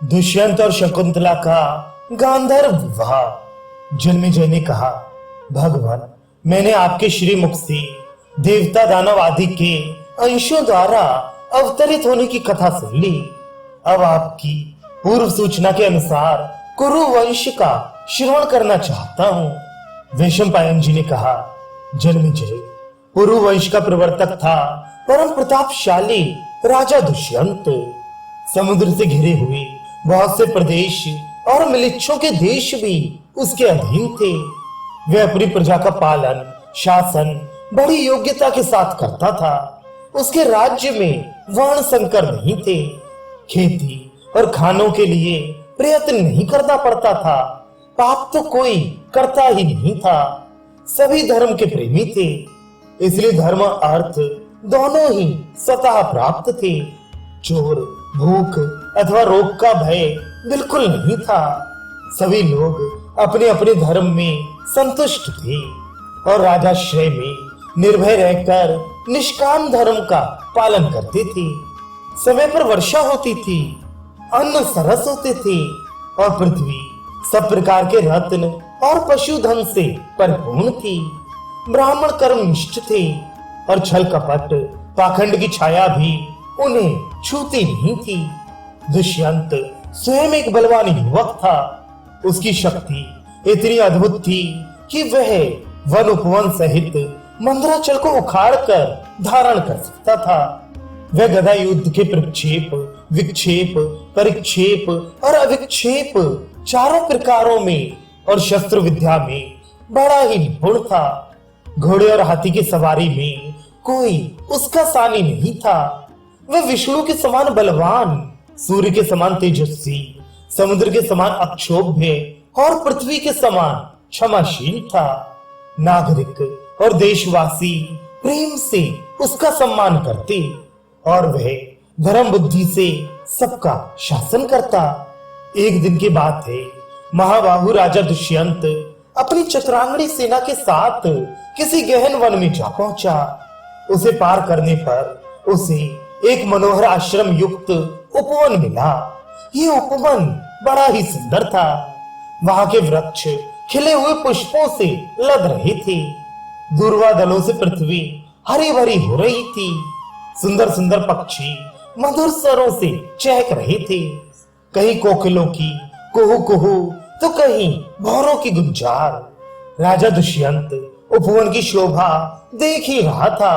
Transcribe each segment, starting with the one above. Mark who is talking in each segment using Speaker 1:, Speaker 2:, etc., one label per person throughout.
Speaker 1: दुष्यंत और शकुंतला का गांधर्व विवाह। जन्मेजय ने कहा, भगवान, मैंने आपके श्रीमुख से देवता दानव आदि के अंशों द्वारा अवतरित होने की कथा सुन ली। अब आपकी पूर्व सूचना के अनुसार कुरु वंश का श्रवण करना चाहता हूँ। वैशंपायन जी ने कहा, जन्मेजय, कुरु वंश का प्रवर्तक था परम प्रतापशाली राजा दुष्यंत। समुद्र से घिरे हुए बहुत से प्रदेश और मिलिच्छों के देश भी उसके अधीन थे। वह अपनी प्रजा का पालन शासन बड़ी योग्यता के साथ करता था। उसके राज्य में वर्ण संकर नहीं थे। खेती और खानों के लिए प्रयत्न नहीं करना पड़ता था। पाप तो कोई करता ही नहीं था। सभी धर्म के प्रेमी थे, इसलिए धर्म अर्थ दोनों ही स्वतः प्राप्त थे। चोर, भूख अथवा रोग का भय बिल्कुल नहीं था। सभी लोग अपने अपने धर्म में संतुष्ट थे और राजाश्रय में निर्भय रहकर निष्काम धर्म का पालन करते थे। समय पर वर्षा होती थी, अन्न सरस होते थे और पृथ्वी सब प्रकार के रत्न और पशुधन से परिपूर्ण थी। ब्राह्मण कर्मनिष्ठ थे और छल कपट पाखंड की छाया भी उन्हें छूती नहीं थी। दुष्यंत स्वयं एक बलवान युवक था। उसकी शक्ति इतनी अद्भुत थी कि वह वन उपवन सहित मंदराचल को उखाड़ कर धारण कर सकता था। वह गदा युद्ध के प्रक्षेप, विक्षेप, परिक्षेप और अविक्षेप चारों प्रकारों में और शस्त्र विद्या में बड़ा ही निपुण था। घोड़े और हाथी की सवारी में कोई उसका सानी नहीं था। वह विष्णु के समान बलवान, सूर्य के समान तेजस्वी, समुद्र के समान अक्षोभ्य और पृथ्वी के समान क्षमाशील था। नागरिक और देशवासी प्रेम से उसका सम्मान करते और वह धर्म बुद्धि से सबका शासन करता। एक दिन की बात है, महाबाहु राजा दुष्यंत अपनी चतुरांगणी सेना के साथ किसी गहन वन में जा पहुंचा। उसे पार करने पर उसे एक मनोहर आश्रम युक्त उपवन मिला। ये उपवन बड़ा ही सुंदर था। वहां के वृक्ष खिले हुए पुष्पों से लद रहे थे। दूरवा दलों से पृथ्वी हरी भरी हो रही थी। सुंदर सुंदर पक्षी मधुर स्वरों से चहक रहे थे। कहीं कोकिलों की कुहू कुहू तो कहीं भौरों की गुंजार। राजा दुष्यंत उपवन की शोभा देख ही रहा था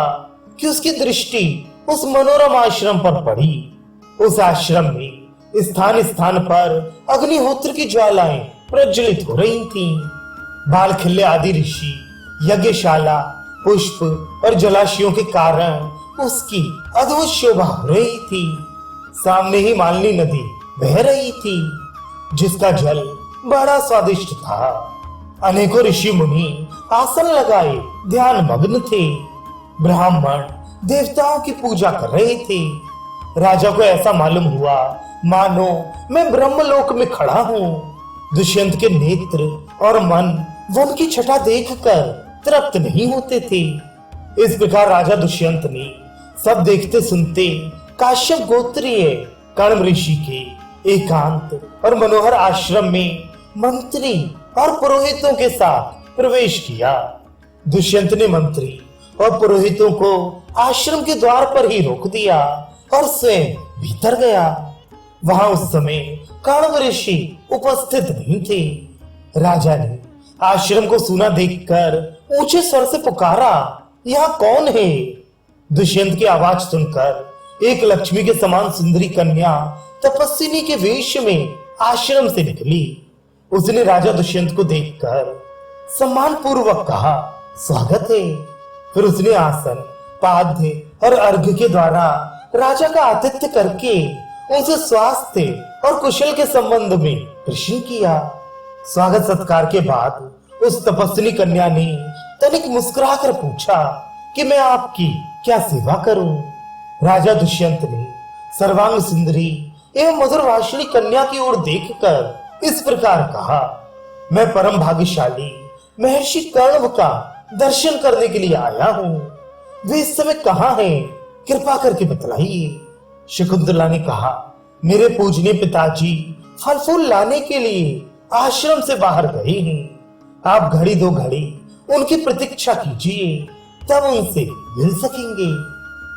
Speaker 1: कि उसकी दृष्टि उस मनोरम आश्रम पर पड़ी। उस आश्रम में स्थान स्थान पर अग्निहोत्र की ज्वालाएं प्रज्वलित हो रही थीं। बाल खिल्ले आदि ऋषि, यज्ञशाला, पुष्प और जलाशयों के कारण उसकी अद्भुत शोभा हो रही थी। सामने ही मालिनी नदी बह रही थी, जिसका जल बड़ा स्वादिष्ट था। अनेकों ऋषि मुनि आसन लगाए ध्यान मग्न थे। ब्राह्मण देवताओं की पूजा कर रहे थे। राजा को ऐसा मालूम हुआ मानो मैं ब्रह्मलोक में खड़ा हूँ। दुष्यंत के नेत्र और मन वन की छटा देखकर तृप्त नहीं होते थे। इस प्रकार राजा दुष्यंत ने सब देखते सुनते काश्यप गोत्रीय कण्व ऋषि के एकांत और मनोहर आश्रम में मंत्री और पुरोहितों के साथ प्रवेश किया। दुष्यंत ने मंत्री और पुरोहितों को आश्रम के द्वार पर ही रोक दिया और स्वयं भीतर गया। वहां उस समय कण्व ऋषि उपस्थित नहीं थे। राजा ने आश्रम को सूना देखकर ऊंचे स्वर से पुकारा, यहाँ कौन है? दुष्यंत की आवाज सुनकर एक लक्ष्मी के समान सुंदरी कन्या तपस्विनी के वेश में आश्रम से निकली। उसने राजा दुष्यंत को देखकर सम्मान पूर्वक कहा, स्वागत है। फिर उसने आसन, पाद्य और अर्घ्य के द्वारा राजा का आतिथ्य करके उनसे स्वास्थ्य और कुशल के संबंध में प्रश्न किया। स्वागत सत्कार के बाद उस तपस्विनी कन्या ने तनिक मुस्कुराकर पूछा कि मैं आपकी क्या सेवा करूं? राजा दुष्यंत ने सर्वांग सुंदरी एवं मधुर भाषिणी कन्या की ओर देखकर इस प्रकार कहा, मैं परम भाग्यशाली महर्षि कण्व का दर्शन करने के लिए आया हूँ। वे इस समय कहाँ हैं? कृपा करके बतलाइए। शकुंतला ने कहा, मेरे पूजनीय पिताजी फल फूल लाने के लिए आश्रम से बाहर गए हैं। आप घड़ी दो घड़ी उनकी प्रतीक्षा कीजिए, तब उनसे मिल सकेंगे।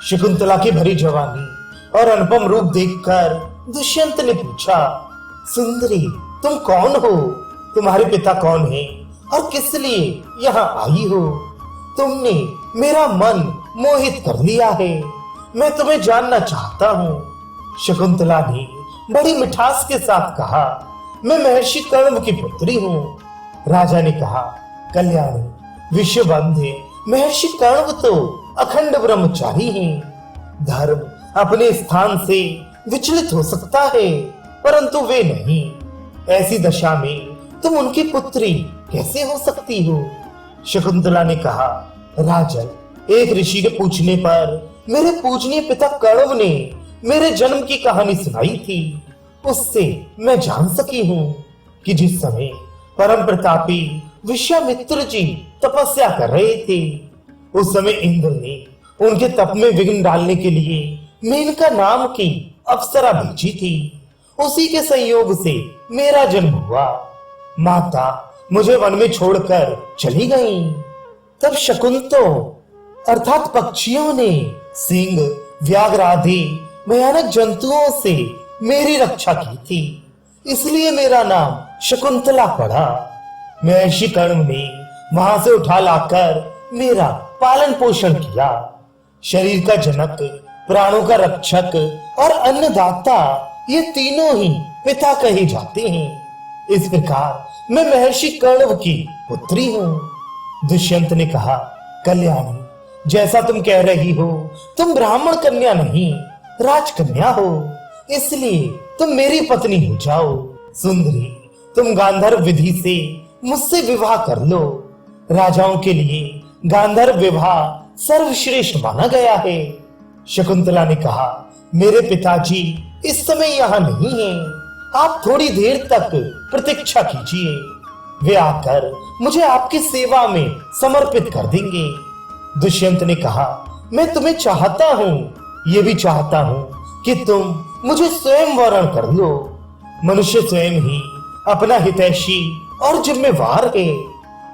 Speaker 1: शकुंतला की भरी जवानी और अनुपम रूप देखकर दुष्यंत ने पूछा, सुंदरी तुम कौन हो? तुम्हारे पिता कौन हैं और किस लिए यहाँ आई हो? तुमने मेरा मन मोहित कर लिया है, मैं तुम्हें जानना चाहता हूँ। शकुंतला ने बड़ी मिठास के साथ कहा, मैं महर्षि कण्व की पुत्री हूँ। राजा ने कहा, कल्याणी विश्व बंधे महर्षि कण्व तो अखंड ब्रह्मचारी हैं। धर्म अपने स्थान से विचलित हो सकता है, परंतु वे नहीं। ऐसी दशा में तुम उनकी पुत्री कैसे हो सकती हो? शकुंतला ने कहा, राजन, एक ऋषि के पूछने पर मेरे पूजनीय पिता कण्व ने मेरे जन्म की कहानी सुनाई थी। उससे मैं जान सकी हूँ कि जिस समय परम प्रतापी विश्वामित्र जी तपस्या कर रहे थे, उस समय इंद्र ने उनके तप में विघ्न डालने के लिए मेनका नाम की अप्सरा भेजी थी। उसी के संयोग से मेरा जन्म हुआ। माता मुझे वन में छोड़कर चली गई। तब शकुंतों अर्थात पक्षियों ने सिंह, व्याघ्र आदि भयानक जंतुओं से मेरी रक्षा की थी, इसलिए मेरा नाम शकुंतला पड़ा। महर्षि कण्व ने वहां से उठा लाकर मेरा पालन पोषण किया। शरीर का जनक, प्राणों का रक्षक और अन्नदाता, ये तीनों ही पिता कहे जाते हैं। इस प्रकार मैं महर्षि कण्व की पुत्री हूँ। दुष्यंत ने कहा, कल्याणी, जैसा तुम कह रही हो, तुम ब्राह्मण कन्या नहीं, राजकन्या हो, इसलिए तुम मेरी पत्नी हो जाओ। सुंदरी, तुम गांधर्व विधि से मुझसे विवाह कर लो। राजाओं के लिए गांधर्व विवाह सर्वश्रेष्ठ माना गया है। शकुंतला ने कहा, मेरे पिताजी इस समय यहाँ नहीं हैं, आप थोड़ी देर तक प्रतीक्षा कीजिए, वे आकर मुझे आपकी सेवा में समर्पित कर देंगे। दुष्यंत ने कहा, मैं तुम्हें चाहता हूँ, ये भी चाहता हूँ कि तुम मुझे स्वयं वरण कर लो। मनुष्य स्वयं ही अपना हितैषी और जिम्मेवार है।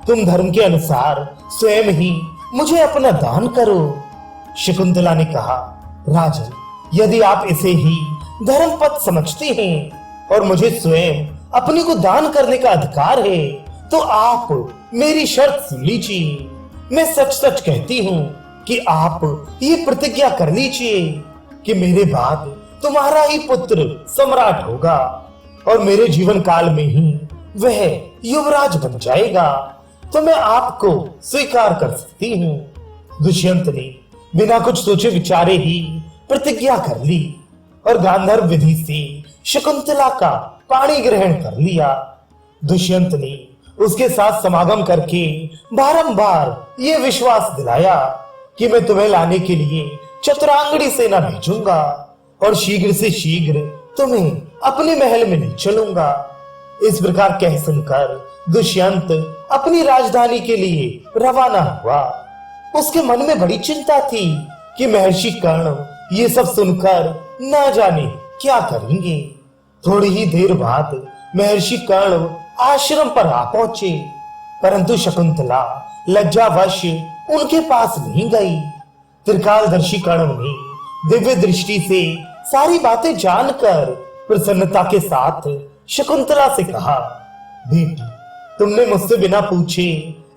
Speaker 1: तुम धर्म के अनुसार स्वयं ही मुझे अपना दान करो। शकुंतला ने कहा, राजन, यदि आप इसे ही धर्म पथ समझते हैं और मुझे स्वयं अपने को दान करने का अधिकार है, तो आप मेरी शर्त सुन लीजिए। मैं सच सच कहती हूँ कि आप ये प्रतिज्ञा कर लीजिए कि मेरे बाद तुम्हारा ही पुत्र सम्राट होगा और मेरे जीवन काल में ही वह युवराज बन जाएगा, तो मैं आपको स्वीकार कर सकती हूँ। दुष्यंत ने बिना कुछ सोचे विचारे ही प्रतिज्ञा कर ली और गांधर्व विधि से शकुंतला का पाणी ग्रहण कर लिया। दुष्यंत ने उसके साथ समागम करके बारंबार ये विश्वास दिलाया कि मैं तुम्हें लाने के लिए चतुरांगड़ी सेना भेजूंगा और शीघ्र से शीघ्र तुम्हें अपने महल में ले चलूंगा। इस प्रकार कह सुनकर दुष्यंत अपनी राजधानी के लिए रवाना हुआ। उसके मन में बड़ी चिंता थी कि महर्षि कर्ण ये सब सुनकर न जाने क्या करेंगे। थोड़ी ही देर बाद महर्षि कर्ण आश्रम पर आ पहुंचे, परंतु शकुंतला लज्जावश उनके पास नहीं गई। त्रिकालदर्शी कर्ण ने दिव्य दृष्टि से सारी बातें जानकर प्रसन्नता के साथ शकुंतला से कहा, बेटी, तुमने मुझसे बिना पूछे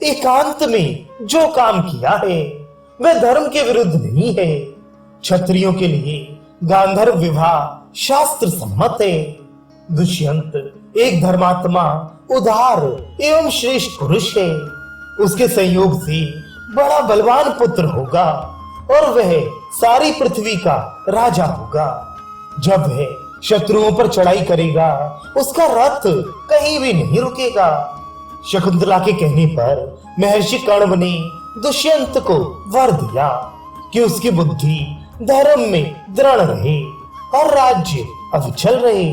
Speaker 1: एकांत में जो काम किया है वह धर्म के विरुद्ध नहीं है। क्षत्रियों के लिए गांधर्व विवाह शास्त्र सम्मत है। दुष्यंत एक धर्मात्मा, उदार एवं श्रेष्ठ पुरुष है। उसके संयोग से बड़ा बलवान पुत्र होगा और वह सारी पृथ्वी का राजा होगा। जब वह शत्रुओं पर चढ़ाई करेगा, उसका रथ कहीं भी नहीं रुकेगा। शकुंतला के कहने पर महर्षि कण्व ने दुष्यंत को वर दिया कि उसकी बुद्धि धर्म में दृढ़ रहे और राज्य अविचल रहे।